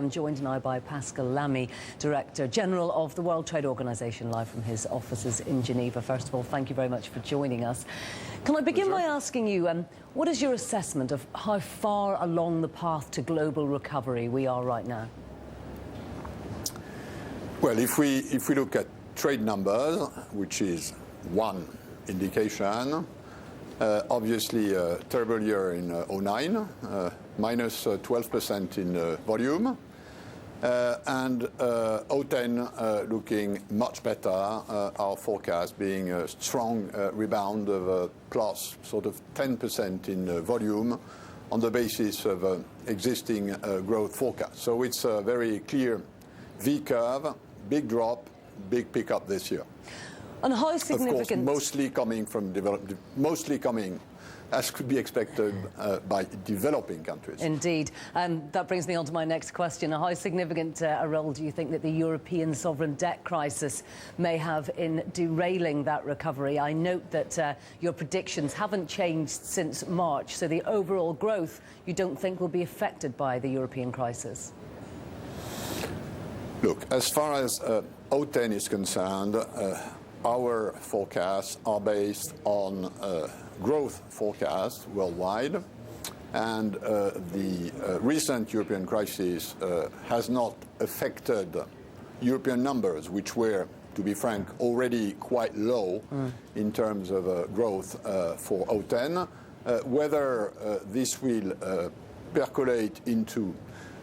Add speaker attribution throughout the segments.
Speaker 1: I'm joined now by Pascal Lamy, Director General of the World Trade Organization, live from his offices in Geneva. First of all, thank you very much for joining us. Can I begin by asking you, what is your assessment of how far along the path to global recovery we are right now?
Speaker 2: Well, if we look at trade numbers, which is one indication, obviously a terrible year in 2009, minus 12% in volume, and 2010 looking much better, our forecast being a strong rebound of plus sort of 10% in volume on the basis of existing growth forecast. So it's a very clear V-curve, big drop, big pickup this year.
Speaker 1: And how significant?
Speaker 2: Of course, mostly coming, as could be expected, by developing countries.
Speaker 1: Indeed. That brings me on to my next question. How significant a role do you think that the European sovereign debt crisis may have in derailing that recovery? I note that your predictions haven't changed since March, so the overall growth you don't think will be affected by the European crisis?
Speaker 2: Look, as far as 2010 is concerned, our forecasts are based on growth forecasts worldwide, and the recent European crisis has not affected European numbers, which were, to be frank, already quite low in terms of growth for 2010. Whether this will percolate into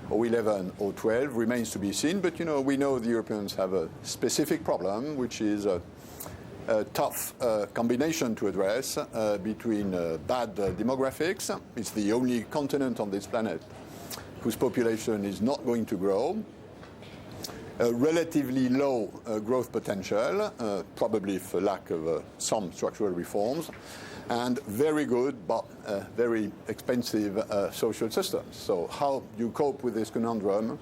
Speaker 2: 2011 or 2012 remains to be seen, but we know the Europeans have a specific problem, which is a tough combination to address between bad demographics. It's the only continent on this planet whose population is not going to grow, relatively low growth potential, probably for lack of some structural reforms, and very good but very expensive social systems. So how you cope with this conundrum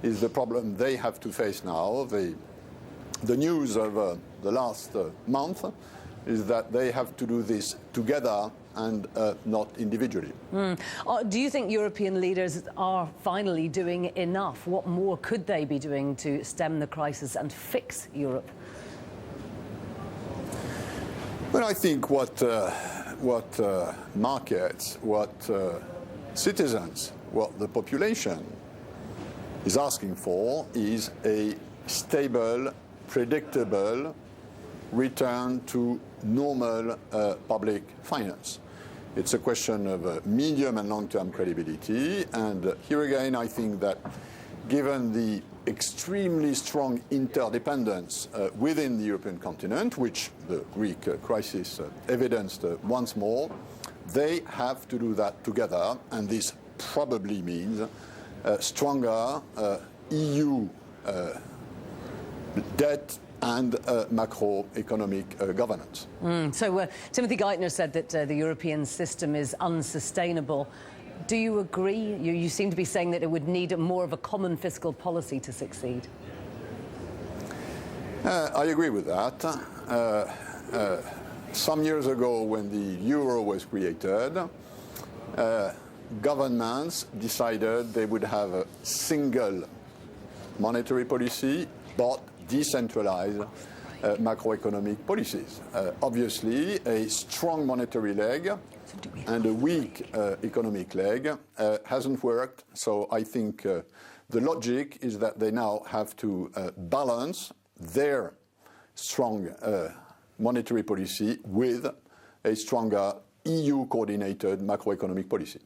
Speaker 2: is the problem they have to face now. The news of the last month is that they have to do this together and not individually.
Speaker 1: Do you think European leaders are finally doing enough? What more could they be doing to stem the crisis and fix Europe?
Speaker 2: Well, I think what markets, what citizens, what the population is asking for is a stable, predictable return to normal public finance. It's a question of medium and long-term credibility, and here again I think that given the extremely strong interdependence within the European continent, which the Greek crisis evidenced once more, they have to do that together, and this probably means stronger EU debt and macroeconomic governance.
Speaker 1: So Timothy Geithner said that the European system is unsustainable. Do you agree? You seem to be saying that it would need more of a common fiscal policy to succeed.
Speaker 2: I agree with that. Some years ago, when the euro was created, governments decided they would have a single monetary policy, but decentralized macroeconomic policies. Obviously, a strong monetary leg and a weak economic leg hasn't worked. So I think the logic is that they now have to balance their strong monetary policy with a stronger EU-coordinated macroeconomic policy.